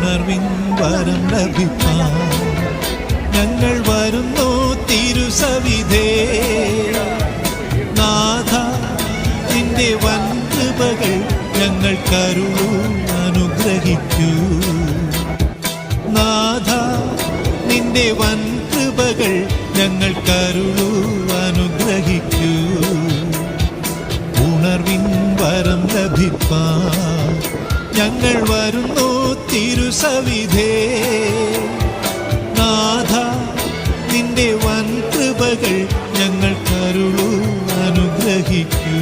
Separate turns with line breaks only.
ഉണർവിൻ വരം ലഭിപ്പാൻ ഞങ്ങൾ വരുന്നു തിരുസവിധേ. നാഥ നിന്റെ വൻ കൃപകൾ ഞങ്ങൾ കരുളൂ അനുഗ്രഹിക്കൂ. നാഥ നിന്റെ വൻ കൃപകൾ ഞങ്ങൾ കരുളൂ അനുഗ്രഹിക്കൂ. ഉണർവിൻ വരം ലഭിപ്പാൻ ഞങ്ങൾ വരുന്നു തിരുസവിധേ. നാഥ നിന്റെ വൻ കൃപകൾ ഞങ്ങൾ കരുളൂ അനുഗ്രഹിക്കൂ.